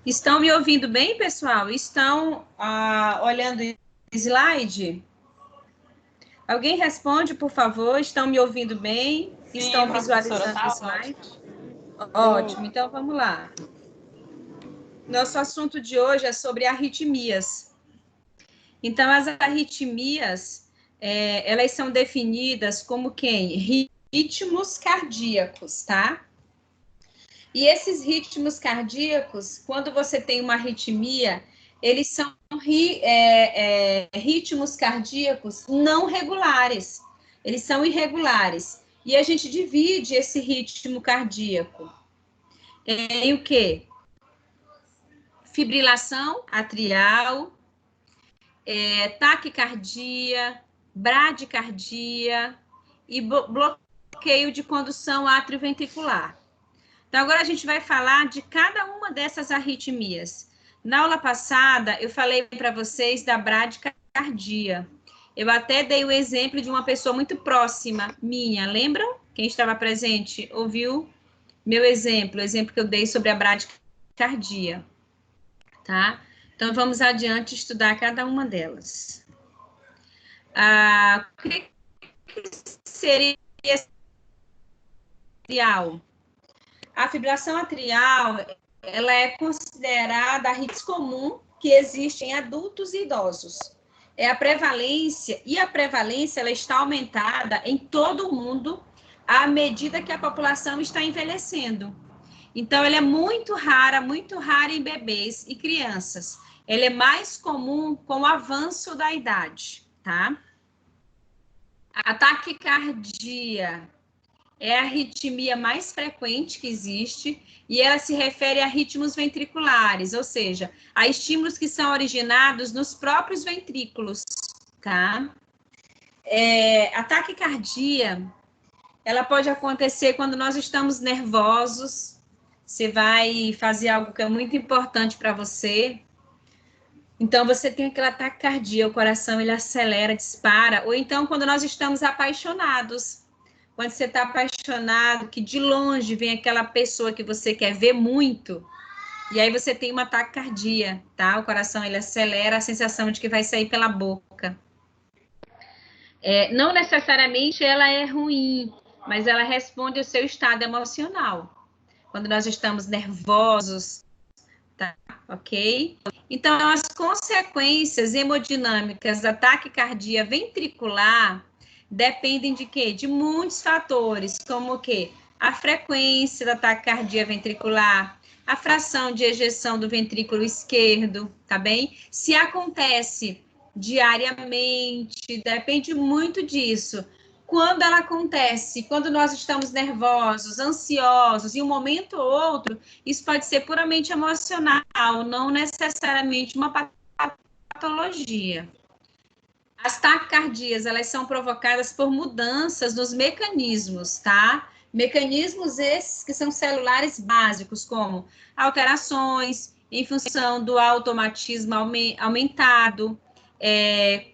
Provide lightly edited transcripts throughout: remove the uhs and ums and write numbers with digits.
Estão me ouvindo bem, pessoal? Estão olhando o slide? Alguém responde, por favor? Estão me ouvindo bem? Sim, Estão professora, visualizando o tá slide? ótimo. Ótimo, então vamos lá. Nosso assunto de hoje é sobre arritmias. Então, as arritmias, elas são definidas como quem? Ritmos cardíacos, tá? E esses ritmos cardíacos, quando você tem uma arritmia, eles são ritmos cardíacos não regulares. Eles são irregulares. E a gente divide esse ritmo cardíaco em o quê? Fibrilação atrial, taquicardia, bradicardia e bloqueio de condução atrioventricular. Então, agora a gente vai falar de cada uma dessas arritmias. Na aula passada, eu falei para vocês da bradicardia. Eu até dei o exemplo de uma pessoa muito próxima minha, lembram? Quem estava presente ouviu meu exemplo, o exemplo que eu dei sobre a bradicardia, tá? Então, vamos adiante estudar cada uma delas. O que seria atrial? A fibrilação atrial, ela é considerada a risco comum que existe em adultos e idosos. É a prevalência ela está aumentada em todo o mundo à medida que a população está envelhecendo. Então, ela é muito rara em bebês e crianças. Ela é mais comum com o avanço da idade, tá? A taquicardia é a arritmia mais frequente que existe e ela se refere a ritmos ventriculares, ou seja, a estímulos que são originados nos próprios ventrículos, tá? A taquicardia, ela pode acontecer quando nós estamos nervosos, você vai fazer algo que é muito importante para você, então você tem aquela taquicardia, o coração ele acelera, dispara, ou então quando nós estamos apaixonados, quando você está apaixonado, que de longe vem aquela pessoa que você quer ver muito, e aí você tem uma taquicardia, tá? O coração ele acelera, a sensação de que vai sair pela boca. Não necessariamente ela é ruim, mas ela responde ao seu estado emocional. Quando nós estamos nervosos, tá? Ok? Então, as consequências hemodinâmicas da taquicardia ventricular dependem de quê? De muitos fatores, como o quê? A frequência da taquicardia ventricular, a fração de ejeção do ventrículo esquerdo, tá bem? Se acontece diariamente, depende muito disso. Quando ela acontece, quando nós estamos nervosos, ansiosos, em um momento ou outro, isso pode ser puramente emocional, não necessariamente uma patologia. As taquicardias, elas são provocadas por mudanças nos mecanismos, tá? Mecanismos esses que são celulares básicos, como alterações em função do automatismo aumentado,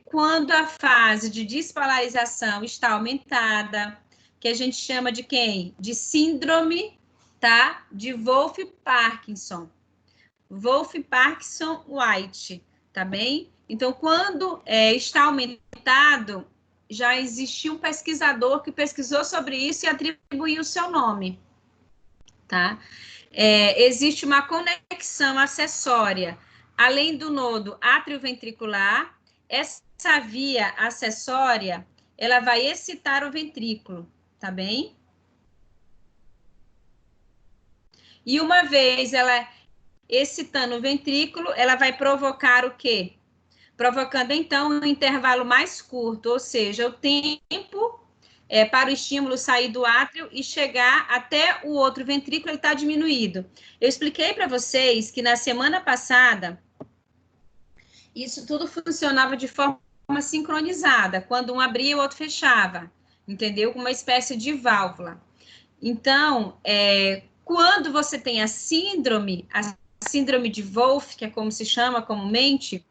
quando a fase de despolarização está aumentada, que a gente chama de quem? De síndrome, tá? De Wolff-Parkinson. Wolff-Parkinson-White, tá bem? Então, quando está aumentado, já existiu um pesquisador que pesquisou sobre isso e atribuiu o seu nome, tá? Existe uma conexão acessória, além do nodo atrioventricular, essa via acessória, ela vai excitar o ventrículo, tá bem? E uma vez ela excitando o ventrículo, ela vai provocar o quê? Provocando, então, um intervalo mais curto, ou seja, o tempo para o estímulo sair do átrio e chegar até o outro ventrículo, ele está diminuído. Eu expliquei para vocês que na semana passada, isso tudo funcionava de forma sincronizada, quando um abria, o outro fechava, entendeu? Com uma espécie de válvula. Então, quando você tem a síndrome de Wolff, que é como se chama comumente,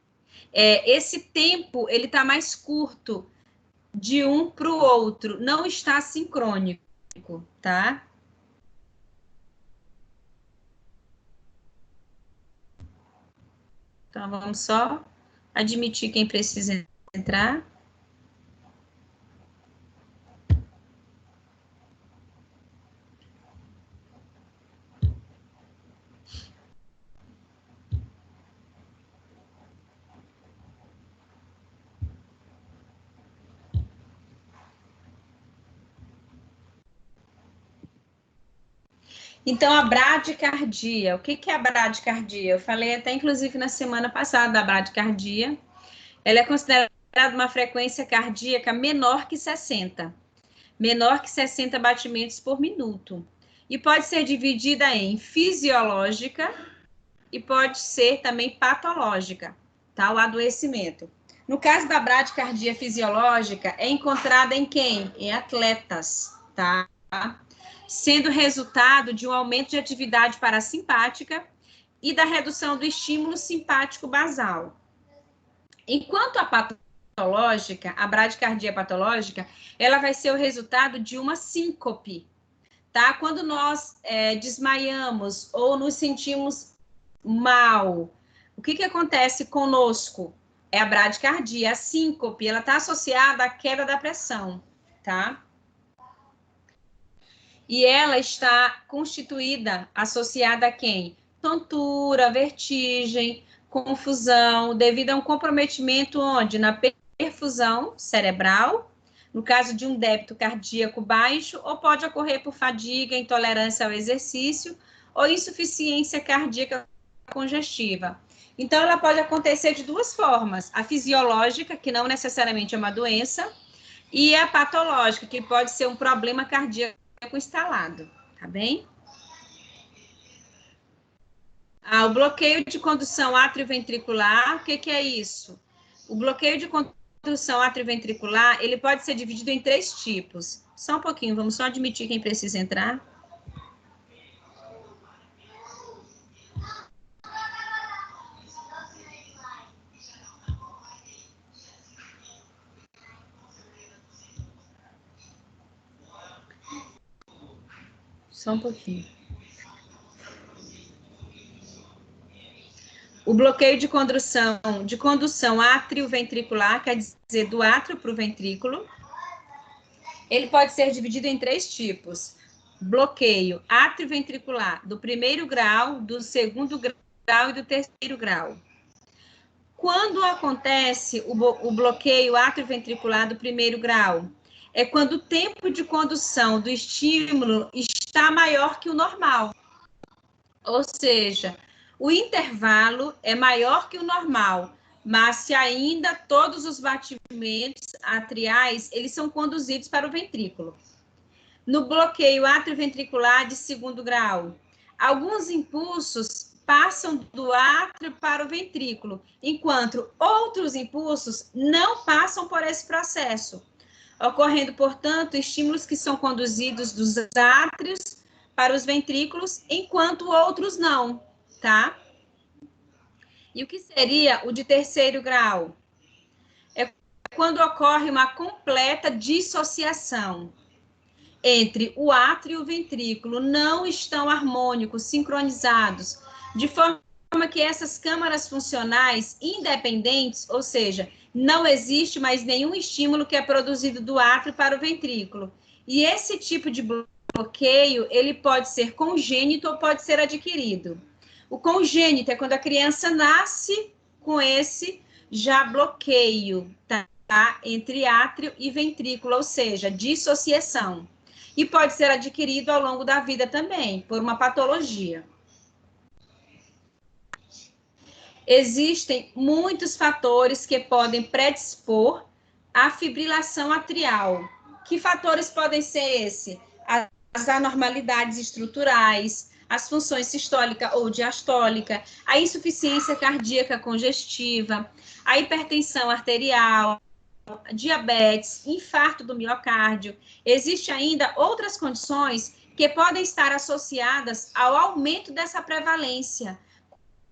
esse tempo ele está mais curto de um para o outro, não está sincrônico, tá? Então, vamos só admitir quem precisa entrar. Então, a bradicardia. O que é a bradicardia? Eu falei até, inclusive, na semana passada da bradicardia. Ela é considerada uma frequência cardíaca menor que 60. Menor que 60 batimentos por minuto. E pode ser dividida em fisiológica e pode ser também patológica, tá? O adoecimento. No caso da bradicardia fisiológica, é encontrada em quem? Em atletas, tá? Sendo resultado de um aumento de atividade parasimpática e da redução do estímulo simpático basal. Enquanto a patológica, a bradicardia patológica, ela vai ser o resultado de uma síncope, tá? Quando nós desmaiamos ou nos sentimos mal, o que acontece conosco? É a bradicardia, a síncope, ela está associada à queda da pressão, tá? E ela está constituída, associada a quem? Tontura, vertigem, confusão, devido a um comprometimento onde? Na perfusão cerebral, no caso de um débito cardíaco baixo, ou pode ocorrer por fadiga, intolerância ao exercício, ou insuficiência cardíaca congestiva. Então, ela pode acontecer de duas formas, a fisiológica, que não necessariamente é uma doença, e a patológica, que pode ser um problema cardíaco instalado, tá bem? O bloqueio de condução atrioventricular, o que é isso? O bloqueio de condução atrioventricular, ele pode ser dividido em 3 tipos. Só um pouquinho, vamos só admitir quem precisa entrar. Só um pouquinho. O bloqueio de condução atrioventricular, quer dizer, do átrio para o ventrículo, ele pode ser dividido em 3 tipos. Bloqueio atrioventricular do 1º grau, do 2º grau e do 3º grau. Quando acontece o bloqueio atrioventricular do 1º grau? É quando o tempo de condução do estímulo está maior que o normal. Ou seja, o intervalo é maior que o normal, mas se ainda todos os batimentos atriais, eles são conduzidos para o ventrículo. No bloqueio atrioventricular de 2º grau, alguns impulsos passam do átrio para o ventrículo, enquanto outros impulsos não passam por esse processo, ocorrendo, portanto, estímulos que são conduzidos dos átrios para os ventrículos, enquanto outros não, tá? E o que seria o de 3º grau? É quando ocorre uma completa dissociação entre o átrio e o ventrículo, não estão harmônicos, sincronizados, de forma que essas câmaras funcionais independentes, ou seja, não existe mais nenhum estímulo que é produzido do átrio para o ventrículo. E esse tipo de bloqueio, ele pode ser congênito ou pode ser adquirido. O congênito é quando a criança nasce com esse já bloqueio, tá? Entre átrio e ventrículo, ou seja, dissociação. E pode ser adquirido ao longo da vida também, por uma patologia. Existem muitos fatores que podem predispor à fibrilação atrial. Que fatores podem ser esses? As anormalidades estruturais, as funções sistólica ou diastólica, a insuficiência cardíaca congestiva, a hipertensão arterial, diabetes, infarto do miocárdio. Existem ainda outras condições que podem estar associadas ao aumento dessa prevalência,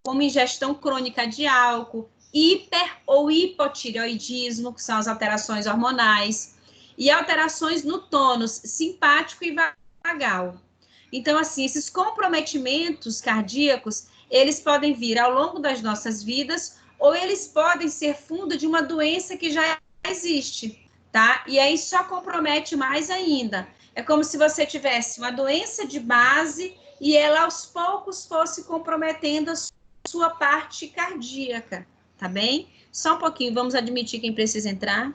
como ingestão crônica de álcool, hiper ou hipotireoidismo, que são as alterações hormonais, e alterações no tônus simpático e vagal. Então, assim, esses comprometimentos cardíacos, Eles podem vir ao longo das nossas vidas ou eles podem ser fundo de uma doença que já existe, tá? E aí só compromete mais ainda. É como se você tivesse uma doença de base e ela aos poucos fosse comprometendo a sua parte cardíaca, tá bem? Só um pouquinho, vamos admitir quem precisa entrar.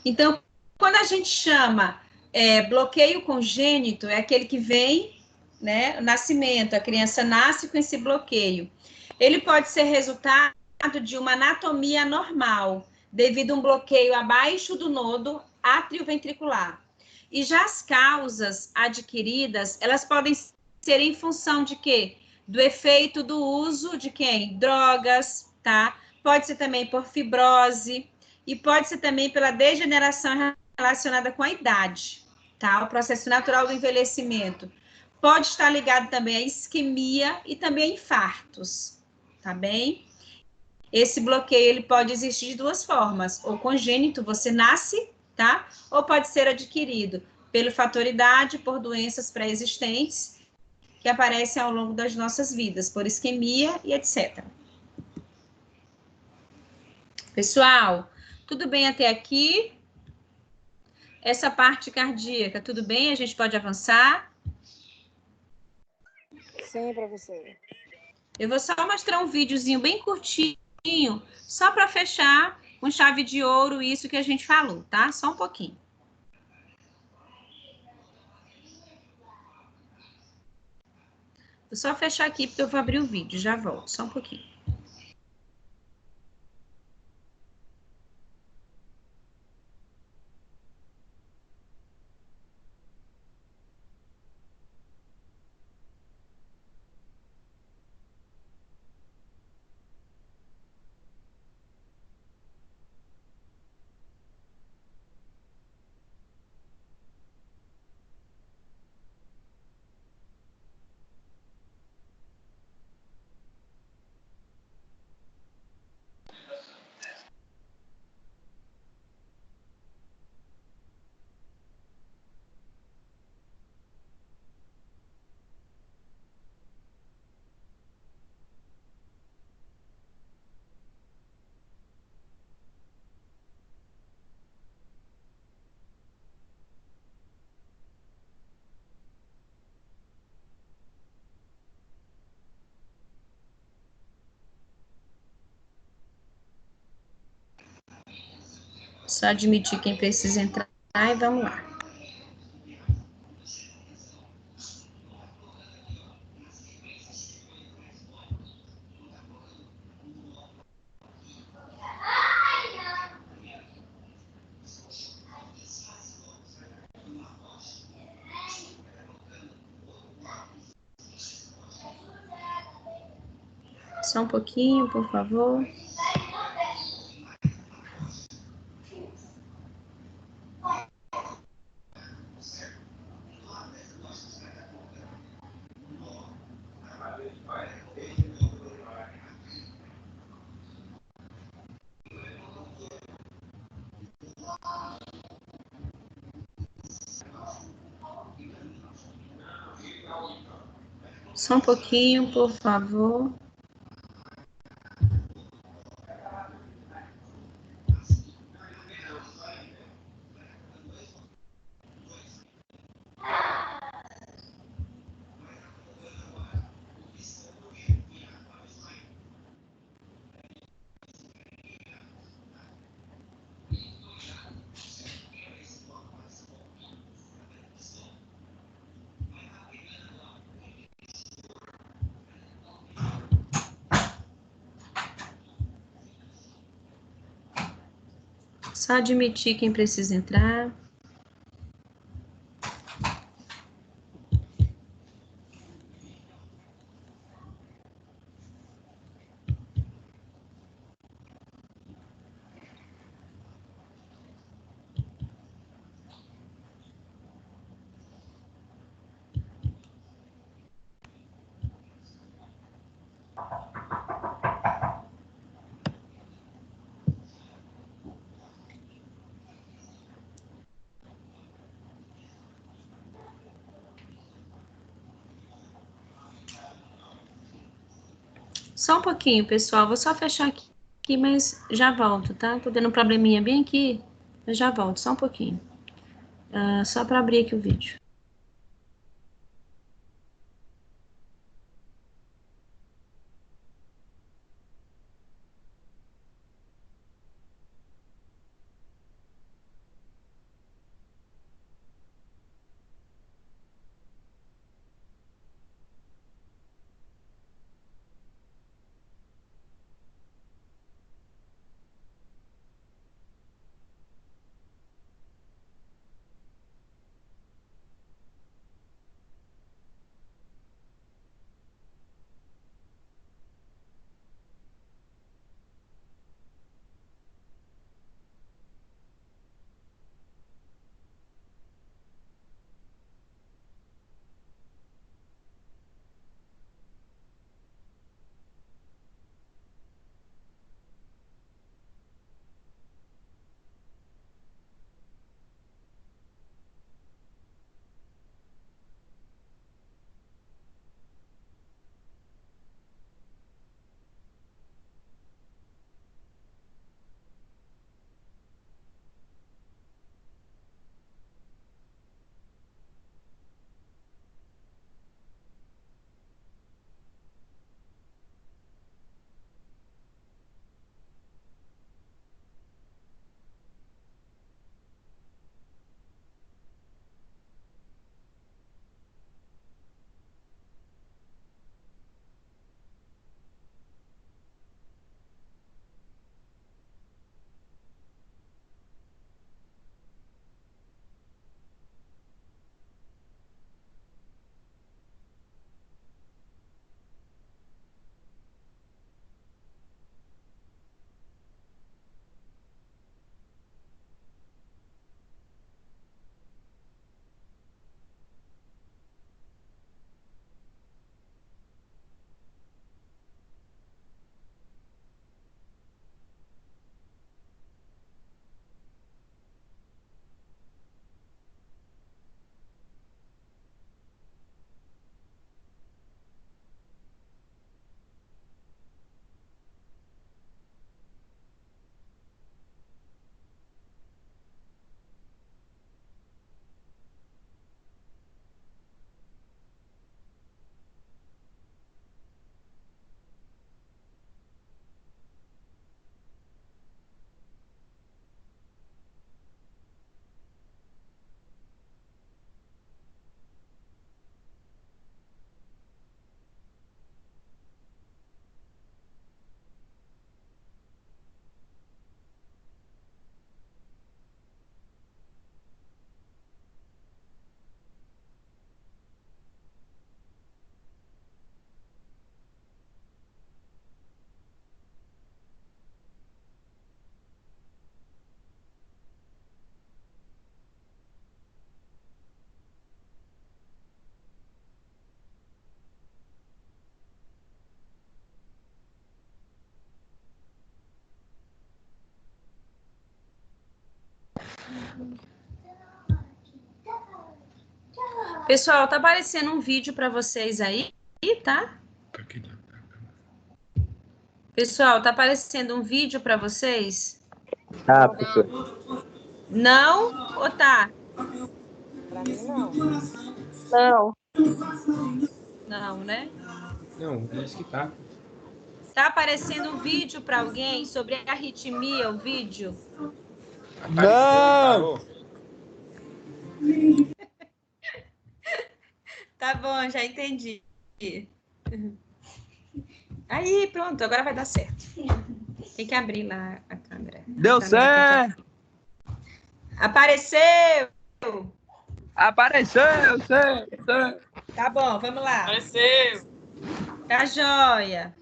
Então, quando a gente chama bloqueio congênito, é aquele que vem, né, o nascimento, a criança nasce com esse bloqueio. Ele pode ser resultado de uma anatomia anormal, devido a um bloqueio abaixo do nodo atrioventricular. E já as causas adquiridas, elas podem ser em função de quê? Do efeito do uso de quem? Drogas, tá? Pode ser também por fibrose, e pode ser também pela degeneração relacionada com a idade, tá? O processo natural do envelhecimento. Pode estar ligado também à isquemia e também a infartos, tá bem? Esse bloqueio, ele pode existir de duas formas, ou congênito, você nasce, tá? Ou pode ser adquirido pelo fator idade, por doenças pré-existentes, que aparecem ao longo das nossas vidas, por isquemia e etc. Pessoal, tudo bem até aqui? Essa parte cardíaca, tudo bem? A gente pode avançar? Sim, professora. Eu vou só mostrar um videozinho bem curtinho, só para fechar com chave de ouro isso que a gente falou, tá? Só um pouquinho. Vou só fechar aqui porque eu vou abrir o vídeo, já volto, só um pouquinho. Só admitir quem precisa entrar e vamos lá. Só um pouquinho, por favor. Só um pouquinho, por favor. Só admitir quem precisa entrar. Só um pouquinho, pessoal. Vou só fechar aqui, mas já volto, tá? Tô tendo um probleminha bem aqui, mas já volto, só um pouquinho. Só para abrir aqui o vídeo. Pessoal, tá aparecendo um vídeo para vocês aí, tá? Pessoal, tá aparecendo um vídeo para vocês? Ah, professor. Não ou tá? Pra mim, não. Não. Não, né? Não, diz que tá. Tá aparecendo um vídeo para alguém sobre arritmia, o vídeo? Apareceu e parou. Tá bom, já entendi. Aí, pronto, agora vai dar certo. Tem que abrir lá a câmera. Deu certo! Apareceu! Apareceu, certo! Tá bom, vamos lá. Apareceu. Tá joia.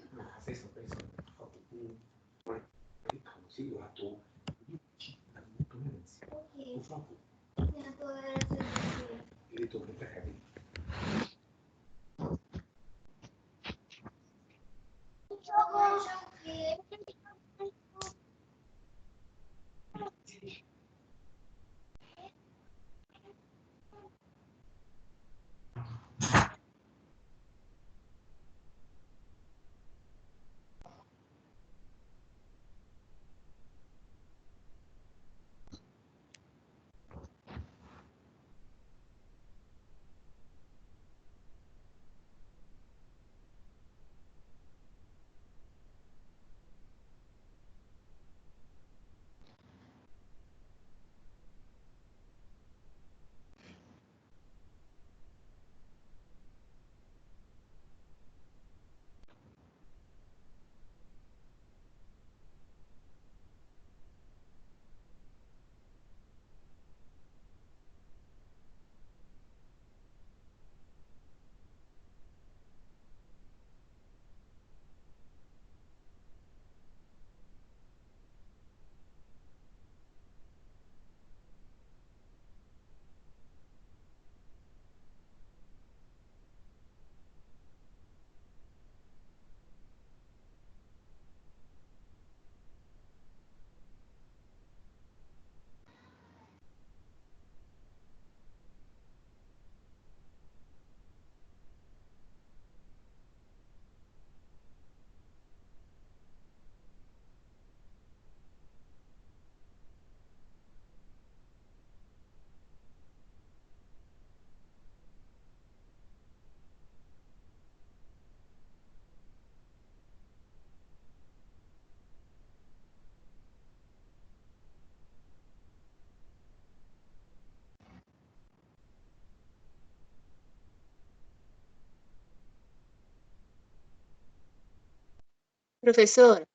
Professora?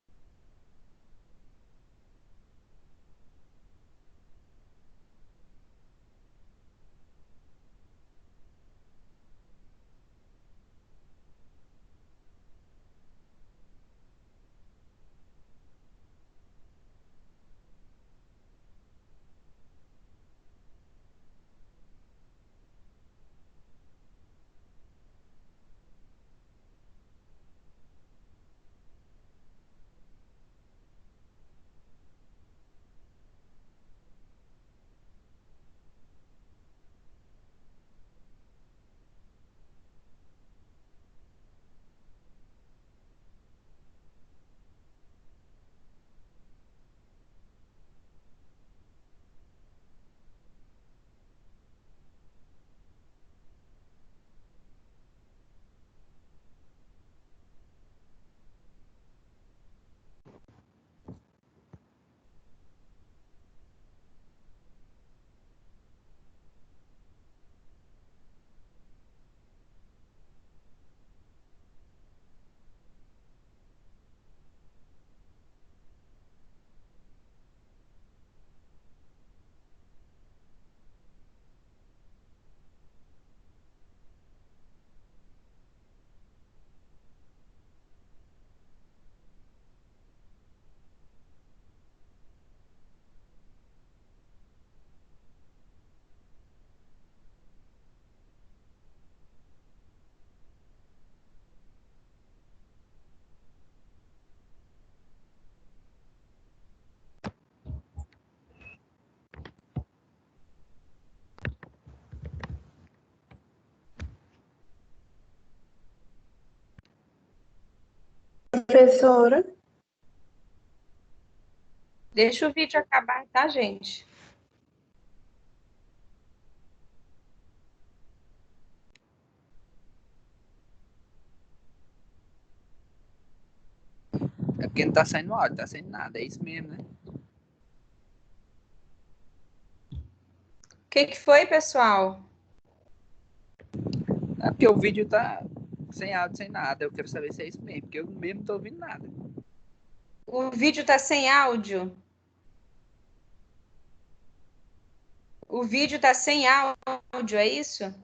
Professora, Deixa o vídeo acabar, tá, gente? É porque não tá saindo áudio, tá saindo nada. É isso mesmo, né? O que que foi, pessoal? É porque o vídeo tá sem áudio, sem nada. Eu quero saber se é isso mesmo, porque eu mesmo não tô ouvindo nada. O vídeo tá sem áudio? O vídeo tá sem áudio, é isso?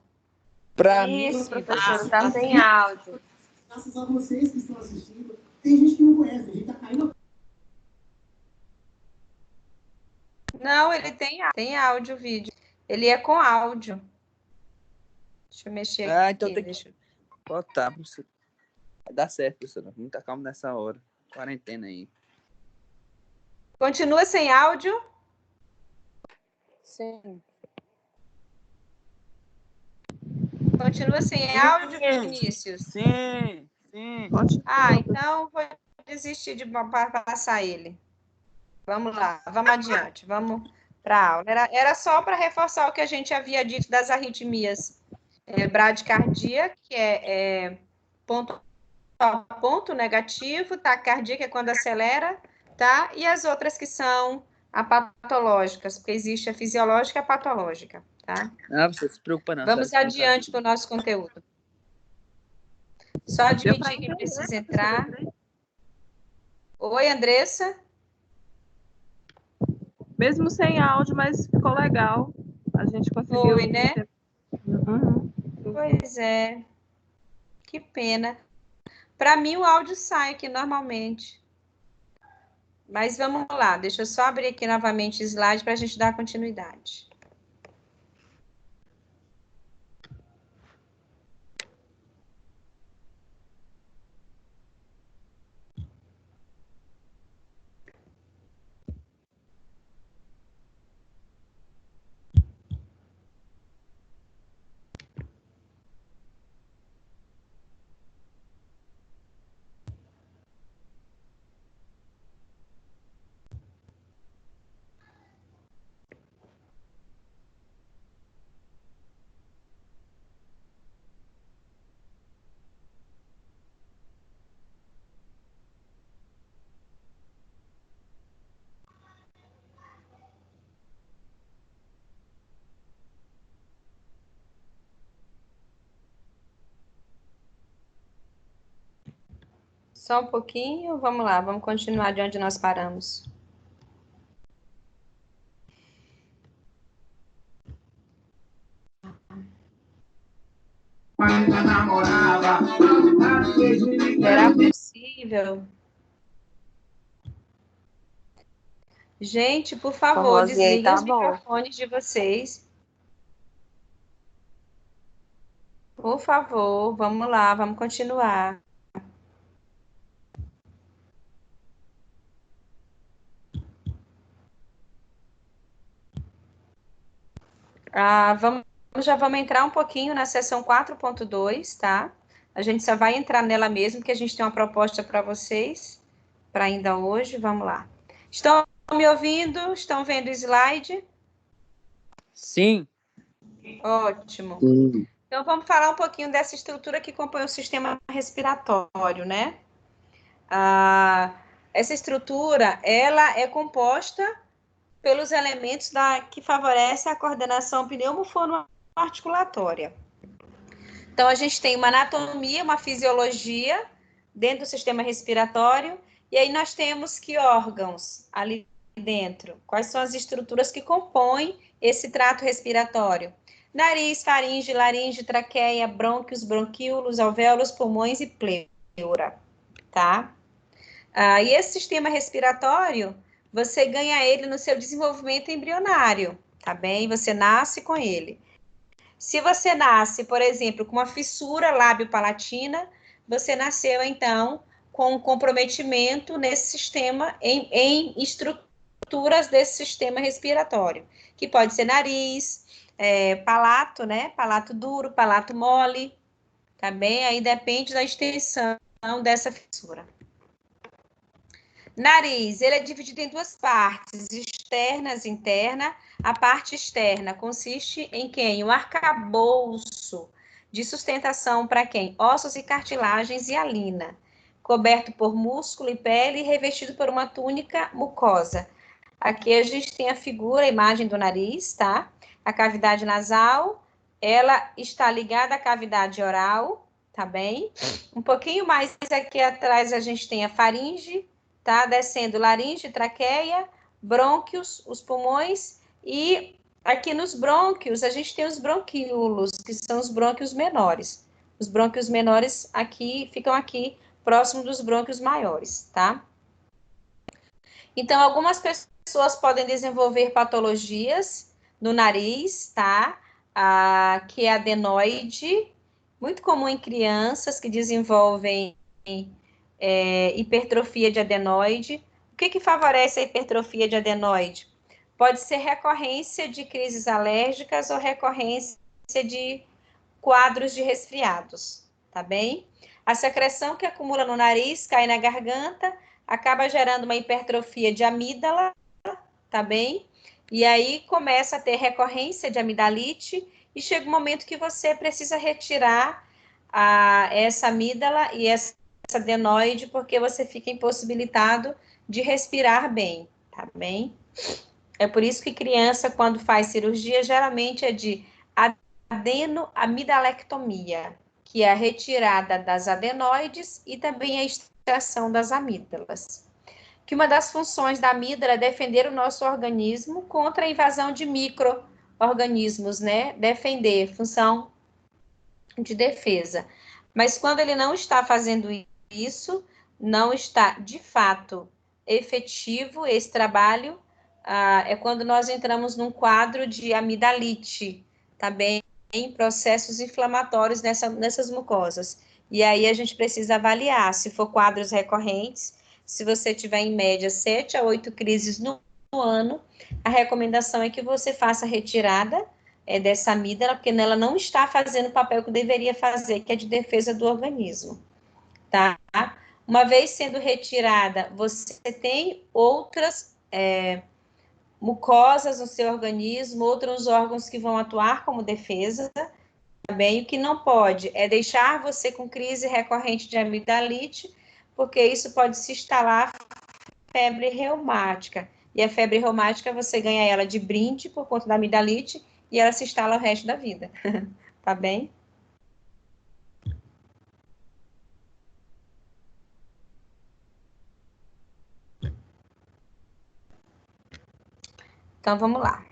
Pra mim, Isso, sim, professora, tá sem áudio. Graças a vocês que estão assistindo. Tem gente que não conhece, a gente tá caindo. Não, ele tem áudio, o vídeo. Ele é com áudio. Deixa eu mexer aqui. então tem que botar, professor. Vai dar certo, professor. Muita calma nessa hora. Quarentena aí. Continua sem áudio? Sim. Continua sem áudio, Vinícius? Sim, sim. Ah, então vou desistir de passar ele. Vamos lá, vamos adiante, vamos para a aula. Era só para reforçar o que a gente havia dito das arritmias bradicardia, que é ponto a ponto negativo, taquicardia, que é quando acelera, tá? E as outras que são apatológicas, porque existe a fisiológica e a patológica, tá? Não, você se preocupa não. Vamos adiante com o nosso conteúdo. Só admitir quem precisa entrar. Oi, Andressa. mesmo sem áudio, mas ficou legal. A gente conseguiu. Oi, né? Uhum. Pois é. Que pena. Para mim, o áudio sai aqui normalmente. Mas vamos lá, deixa eu só abrir aqui novamente o slide para a gente dar continuidade. Só um pouquinho, vamos lá, vamos continuar de onde nós paramos. Será possível? Gente, por favor, desliguem tá os bom. microfones de vocês. Por favor, vamos lá, vamos continuar. Já vamos entrar um pouquinho na seção 4.2, tá? A gente só vai entrar nela mesmo, que a gente tem uma proposta para vocês, para ainda hoje. Vamos lá. Estão me ouvindo? Estão vendo o slide? Sim. Ótimo. Então, vamos falar um pouquinho dessa estrutura que compõe o sistema respiratório, né? Essa estrutura, ela é composta pelos elementos que favorecem a coordenação pneumofonoarticulatória. Então, a gente tem uma anatomia, uma fisiologia dentro do sistema respiratório, e aí nós temos que órgãos ali dentro. Quais são as estruturas que compõem esse trato respiratório? Nariz, faringe, laringe, traqueia, brônquios, bronquíolos, alvéolos, pulmões e pleura, tá? E esse sistema respiratório, você ganha ele no seu desenvolvimento embrionário, tá bem? Você nasce com ele. Se você nasce, por exemplo, com uma fissura lábio-palatina, você nasceu, então, com um comprometimento nesse sistema, em estruturas desse sistema respiratório, que pode ser nariz, palato, né? Palato duro, palato mole, tá bem? Aí depende da extensão dessa fissura. Nariz, ele é dividido em duas partes, externas e interna. A parte externa consiste em quem? Um arcabouço de sustentação para quem? Ossos e cartilagens e alina, coberto por músculo e pele e revestido por uma túnica mucosa. Aqui a gente tem a figura, a imagem do nariz, tá? A cavidade nasal, ela está ligada à cavidade oral, tá bem? Um pouquinho mais aqui atrás a gente tem a faringe, tá? Descendo laringe, traqueia, brônquios, os pulmões, e aqui nos brônquios a gente tem os bronquíolos, que são os brônquios menores. Os brônquios menores ficam aqui, próximo dos brônquios maiores, tá? Então, algumas pessoas podem desenvolver patologias no nariz, tá? Que é adenoide, muito comum em crianças que desenvolvem hipertrofia de adenoide. O que favorece a hipertrofia de adenoide? Pode ser recorrência de crises alérgicas ou recorrência de quadros de resfriados, tá bem? A secreção que acumula no nariz cai na garganta, acaba gerando uma hipertrofia de amígdala, tá bem? E aí começa a ter recorrência de amidalite e chega um momento que você precisa retirar essa amígdala e essa adenoide, porque você fica impossibilitado de respirar bem, tá bem? É por isso que criança, quando faz cirurgia, geralmente é de adenoamidalectomia, que é a retirada das adenoides e também a extração das amígdalas. Que uma das funções da amígdala é defender o nosso organismo contra a invasão de micro-organismos, né? Defender, função de defesa. Mas quando ele não está fazendo isso, não está, de fato, efetivo esse trabalho, é quando nós entramos num quadro de amidalite, tá bem? Em processos inflamatórios nessas mucosas. E aí a gente precisa avaliar, se for quadros recorrentes, se você tiver em média 7 a 8 crises no ano, a recomendação é que você faça a retirada dessa amígdala, porque ela não está fazendo o papel que deveria fazer, que é de defesa do organismo, tá? Uma vez sendo retirada, você tem outras mucosas no seu organismo, outros órgãos que vão atuar como defesa, também. O que não pode é deixar você com crise recorrente de amigdalite, porque isso pode se instalar febre reumática. E a febre reumática você ganha ela de brinde por conta da amigdalite e ela se instala o resto da vida. Tá bem? Então, vamos lá.